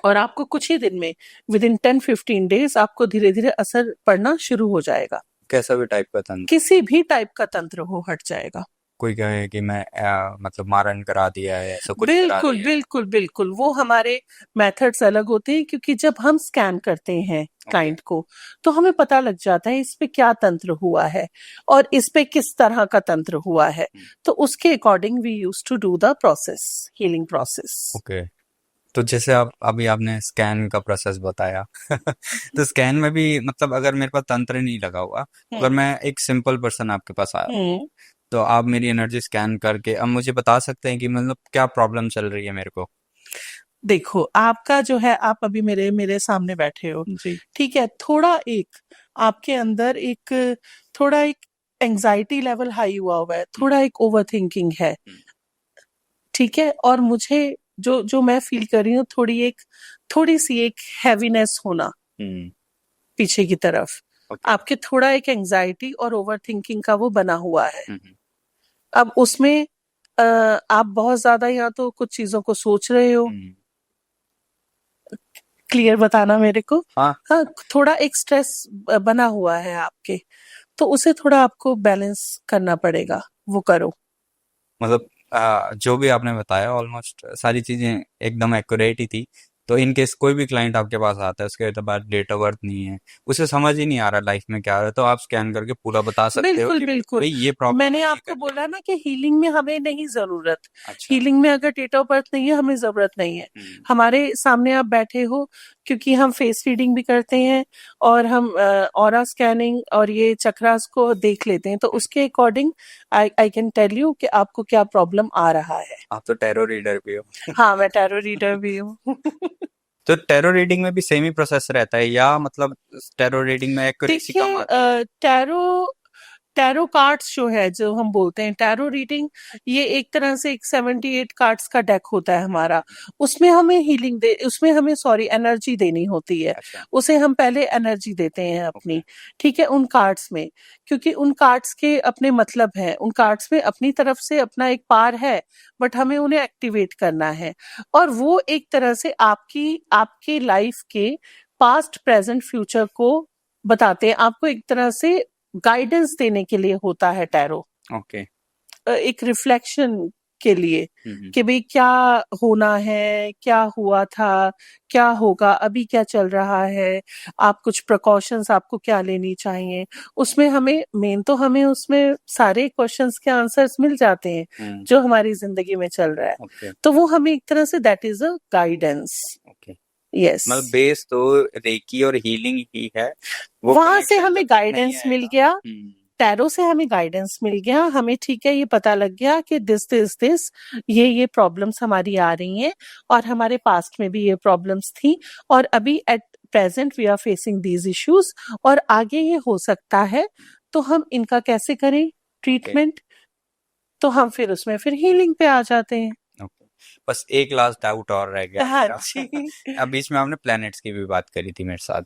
और आपको कुछ ही दिन में विद इन 10-15 डेज आपको धीरे धीरे असर पड़ना शुरू हो जाएगा। कैसा भी टाइप का तंत्र, किसी भी टाइप का तंत्र हो हट जाएगा। कोई कहे कि मैं मतलब मारन करा दिया है, ऐसा कुछ करा बिल्कुल दिया है? बिल्कुल बिल्कुल, वो हमारे मेथड्स अलग होते हैं, क्योंकि जब हम स्कैन करते हैं क्लाइंट को तो हमें पता लग जाता है इस पे क्या तंत्र हुआ है और इस पे किस तरह का तंत्र हुआ है, तो उसके according we use to do the process, healing process. Okay. तो जैसे आपने स्कैन का प्रोसेस बताया तो स्कैन में भी मतलब अगर मेरे पास तंत्र नहीं लगा हुआ, अगर मैं एक सिंपल पर्सन आपके पास आया तो आप मेरी एनर्जी स्कैन करके अब मुझे बता सकते हैं कि मतलब क्या प्रॉब्लम चल रही है मेरे को? देखो आपका जो है, आप अभी मेरे सामने बैठे हो, ठीक है, थोड़ा एक आपके अंदर थोड़ा एक एंजाइटी लेवल हाई हुआ है, थोड़ा एक ओवर थिंकिंग है, ठीक है, और मुझे जो मैं फील कर रही हूँ थोड़ी सी एक हैवीनेस होना पीछे की तरफ, आपके थोड़ा एक एंजाइटी और ओवर थिंकिंग का वो बना हुआ है। अब उसमें आप बहुत ज्यादा या तो कुछ चीजों को सोच रहे हो, क्लियर बताना मेरे को। हाँ, थोड़ा एक स्ट्रेस बना हुआ है आपके, तो उसे थोड़ा आपको बैलेंस करना पड़ेगा, वो करो। मतलब जो भी आपने बताया ऑलमोस्ट सारी चीजें एकदम एक्यूरेट ही थी। तो इन केस कोई भी क्लाइंट आपके पास आता है, उसके बाद डेट ऑफ बर्थ नहीं है, उसे समझ ही नहीं आ रहा लाइफ में क्या हो रहा है, तो आप स्कैन करके पूरा बता सकते हो कि बिल्कुल ये प्रॉब्लम। मैंने आपको बोला ना कि हीलिंग में हमें नहीं जरूरत, हीलिंग में अगर डेट ऑफ बर्थ नहीं है हमें जरूरत नहीं है। हमारे सामने आप बैठे हो, क्योंकि हम फेस रीडिंग भी करते हैं और हम ऑरा स्कैनिंग और ये चक्रास को देख लेते हैं, तो उसके according I can tell you कि आपको क्या प्रॉब्लम आ रहा है। आप तो टैरो रीडर भी हो। हाँ, मैं टैरो रीडर भी हूँ। तो टैरो रीडिंग में भी सेम ही प्रोसेस रहता है या मतलब टैरो रीडिंग में एक्यूरेसी कम आती है? टैरो कार्ड्स जो है, जो हम बोलते हैं टैरो रीडिंग, ये एक तरह से एक 78 कार्ड्स का डेक होता है हमारा, उसमें हमें एनर्जी देनी होती है। उसे हम पहले एनर्जी देते हैं अपनी, ठीक है, उन कार्ड्स में, क्योंकि उन कार्ड्स के अपने मतलब है, उन कार्ड्स में अपनी तरफ से अपना एक पार है, बट हमें उन्हें एक्टिवेट करना है, और वो एक तरह से आपके लाइफ के पास्ट प्रेजेंट फ्यूचर को बताते हैं, आपको एक तरह से गाइडेंस देने के लिए होता है टैरो। एक रिफ्लेक्शन के लिए कि भाई क्या होना है, क्या हुआ था, क्या होगा, अभी क्या चल रहा है, आप कुछ प्रिकॉशंस आपको क्या लेनी चाहिए। उसमें हमें उसमें सारे क्वेश्चंस के आंसर्स मिल जाते हैं जो हमारी जिंदगी में चल रहा है, तो वो हमें एक तरह say that is a guidance. Yes, मतलब बेस तो रेकी और हीलिंग ही है, वहां से हमें गाइडेंस मिल गया, टैरो से हमें गाइडेंस मिल गया, हमें ठीक है ये पता लग गया कि दिस ये प्रॉब्लम्स हमारी आ रही हैं, और हमारे पास्ट में भी ये प्रॉब्लम्स थी, और अभी at present we are facing these issues, और आगे ये हो सकता है, तो हम इनका कैसे करें ट्रीटमेंट, तो हम फिर उसमें फिर हीलिंग पे आ जाते हैं। बस एक लास्ट डाउट और रह गया। हाँ जी। अब बीच में आपने प्लैनेट्स की भी बात करी थी मेरे साथ,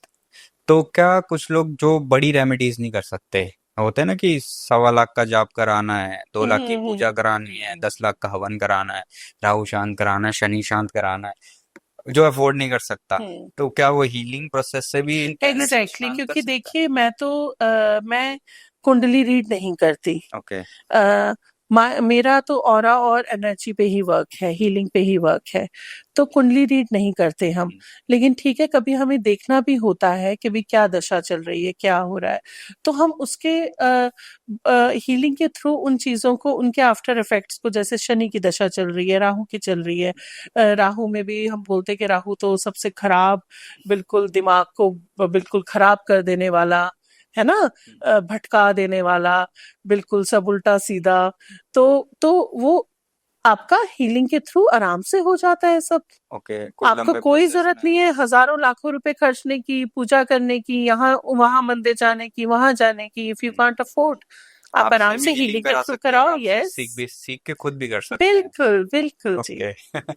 तो क्या कुछ लोग जो बड़ी रेमेडीज नहीं कर सकते, होते हैं ना कि 1.25 लाख का जाप कराना है, 2 लाख की पूजा करानी है, 10 लाख का हवन कराना है, राहु शांत कराना है, शनि शांत कराना है, जो अफोर्ड नहीं कर सकता, तो क्या वो हीलिंग प्रोसेस से भी एग्जैक्टली क्योंकि देखिए मैं कुंडली रीड नहीं करती। ओके। मेरा तो ऑरा और एनर्जी पे ही वर्क है, हीलिंग पे ही वर्क है, तो कुंडली रीड नहीं करते हम। लेकिन ठीक है, कभी हमें देखना भी होता है कि भी क्या दशा चल रही है, क्या हो रहा है, तो हम उसके हीलिंग के थ्रू उन चीजों को, उनके आफ्टर इफेक्ट्स को, जैसे शनि की दशा चल रही है, राहु की चल रही है, राहु में भी हम बोलते हैं कि राहु तो सबसे खराब, बिल्कुल दिमाग को बिल्कुल खराब कर देने वाला है ना, भटका देने वाला, बिल्कुल सब उल्टा सीधा, तो वो आपका हीलिंग के थ्रू आराम से हो जाता है सब। आपको कोई जरूरत नहीं है हजारों लाखों रुपए खर्चने की, पूजा करने की, यहाँ वहां मंदिर जाने की, वहां जाने की। इफ यू कांट अफोर्ड, आप आराम से हीलिंग के थ्रू कराओ। यस, सीख के खुद भी कर सकते हैं। बिल्कुल बिल्कुल जी।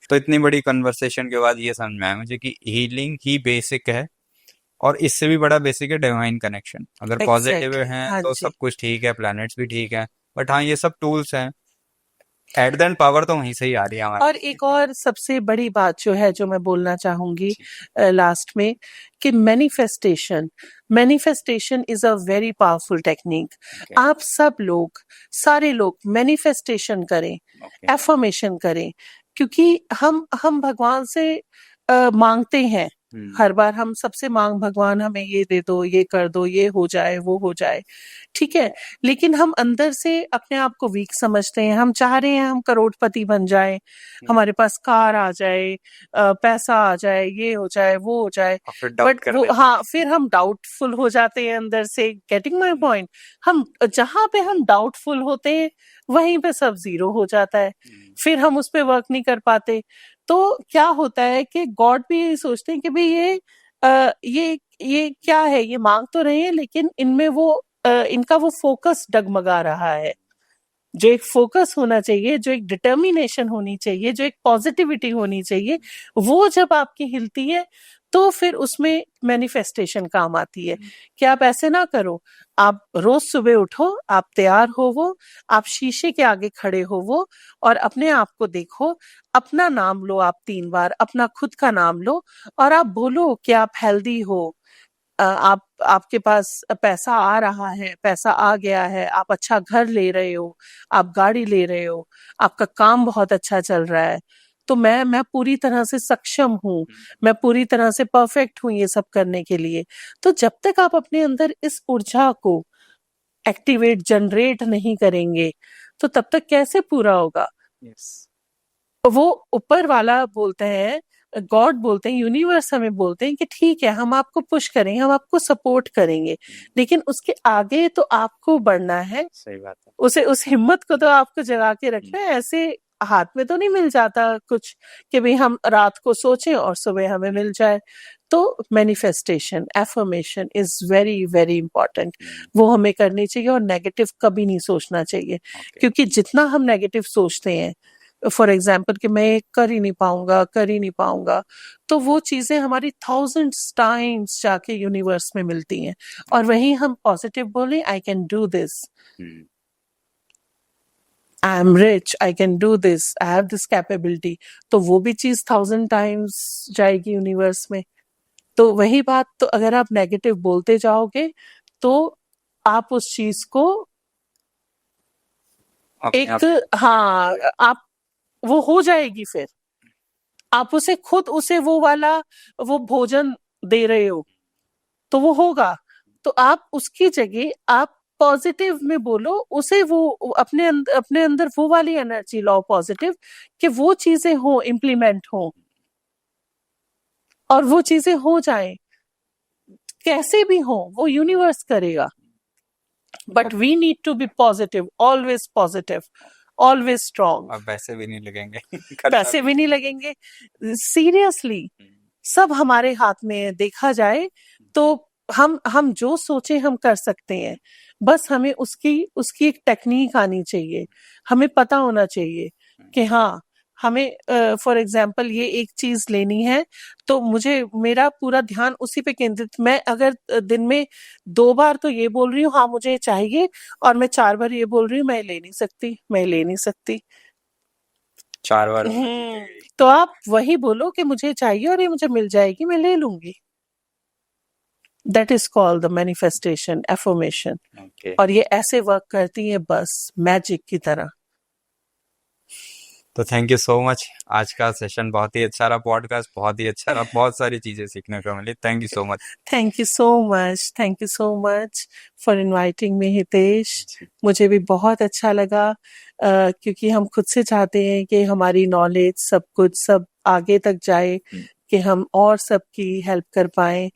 तो इतनी बड़ी कन्वर्सेशन के बाद ये समझ में आया मुझे कि हीलिंग ही बेसिक है, और इससे भी बड़ा बेसिक है डिवाइन कनेक्शन। अगर पॉजिटिव है तो सब कुछ ठीक है, प्लैनेट्स भी ठीक है, बट हाँ ये सब टूल्स हैं, एट द एंड पावर तो वहीं से ही आ रही है हमारी। और एक और सबसे बड़ी बात जो है, जो मैं बोलना चाहूंगी लास्ट में, कि manifestation is a very powerful technique. आप सब लोग, सारे लोग मैनिफेस्टेशन करें, एफर्मेशन करें, क्योंकि हम भगवान से मांगते हैं। हर बार हम सबसे मांग, भगवान हमें ये दे दो, ये कर दो, ये हो जाए, वो हो जाए, ठीक है, लेकिन हम अंदर से अपने आप को वीक समझते हैं। हम चाह रहे हैं हम करोड़पति बन जाए, हमारे पास कार आ जाए, पैसा आ जाए, ये हो जाए, वो हो जाए, बट वो फिर हम डाउटफुल हो जाते हैं अंदर से। Getting my point? हम जहां पे हम डाउटफुल होते हैं वहीं पे सब जीरो हो जाता है, फिर हम उस पे वर्क नहीं कर पाते। तो क्या होता है कि गॉड भी यही सोचते हैं कि भाई ये क्या है, ये मांग तो रहे हैं लेकिन इनमें वो इनका वो फोकस डगमगा रहा है। जो एक फोकस होना चाहिए, जो एक डिटर्मिनेशन होनी चाहिए, जो एक पॉजिटिविटी होनी चाहिए, वो जब आपकी हिलती है तो फिर उसमें मैनिफेस्टेशन काम आती है। कि आप ऐसे ना करो, आप रोज सुबह उठो, आप तैयार होवो, आप शीशे के आगे खड़े होवो और अपने आप को देखो, अपना नाम लो, आप 3 बार अपना खुद का नाम लो और आप बोलो कि आप हेल्दी हो, आपके पास पैसा आ रहा है, पैसा आ गया है, आप अच्छा घर ले रहे हो, आप गाड़ी ले रहे हो, आपका काम बहुत अच्छा चल रहा है, तो मैं पूरी तरह से सक्षम हूँ, मैं पूरी तरह से परफेक्ट हूँ ये सब करने के लिए। तो जब तक आप अपने अंदर इस ऊर्जा को एक्टिवेट, जनरेट नहीं करेंगे, तो तब तक कैसे पूरा होगा? वो ऊपर वाला बोलते हैं, गॉड बोलते हैं, यूनिवर्स हमें बोलते हैं कि ठीक है, हम आपको पुश करेंगे, हम आपको सपोर्ट करेंगे, लेकिन उसके आगे तो आपको बढ़ना है। सही बात है। उस हिम्मत को तो आपको जगा के रखना है। ऐसे हाथ में तो नहीं मिल जाता कुछ कि भाई हम रात को सोचें और सुबह हमें मिल जाए। तो manifestation, affirmation is very very important, वो हमें करनी चाहिए और नेगेटिव कभी नहीं सोचना चाहिए। क्योंकि जितना हम नेगेटिव सोचते हैं, फॉर एग्जाम्पल कि मैं कर ही नहीं पाऊंगा, तो वो चीजें हमारी 1000 टाइम्स जाके यूनिवर्स में मिलती हैं। और वहीं हम पॉजिटिव बोलें, I can do this, I am rich, I can do this, I have this capability, तो वो भी चीज 1000 टाइम्स जाएगी यूनिवर्स में। तो वही बात, तो अगर आप नेगेटिव बोलते जाओगे तो आप उस चीज को आप वो हो जाएगी, फिर आप उसे खुद वो वाला वो भोजन दे रहे हो तो वो होगा। तो आप उसकी जगह आप पॉजिटिव में बोलो, उसे वो अपने अंदर वो वाली एनर्जी लाओ पॉजिटिव, कि वो चीजें हो, इम्प्लीमेंट हो और वो चीजें हो जाए, कैसे भी हो वो यूनिवर्स करेगा। But we need to be positive, always strong. पैसे भी नहीं लगेंगे पैसे भी नहीं लगेंगे, सीरियसली सब हमारे हाथ में है। देखा जाए तो हम जो सोचे हम कर सकते हैं, बस हमें उसकी एक टेक्निक आनी चाहिए, हमें पता होना चाहिए कि हाँ हमें फॉर एग्जाम्पल ये एक चीज लेनी है तो मुझे मेरा पूरा ध्यान उसी पे केंद्रित, मैं अगर दिन में 2 बार तो ये बोल रही हूँ हाँ मुझे चाहिए, और मैं 4 बार ये बोल रही हूँ मैं ले नहीं सकती 4 बार तो आप वही बोलो कि मुझे चाहिए और ये मुझे मिल जाएगी, मैं ले लूंगी। That is called the manifestation, affirmation. और ये ऐसे वर्क करती है बस मैजिक की तरह। तो थैंक यू सो मच, आज का सेशन बहुत ही अच्छा रहा, पॉडकास्ट बहुत ही अच्छा रहा, बहुत सारी चीजें सीखने को मिली। Thank you so much. Thank you so much for inviting me Hitesh. मुझे भी बहुत अच्छा लगा क्योंकि हम खुद से चाहते हैं कि हमारी नॉलेज सब कुछ सब आगे तक जाए, कि हम और सबकी हेल्प कर पाएं।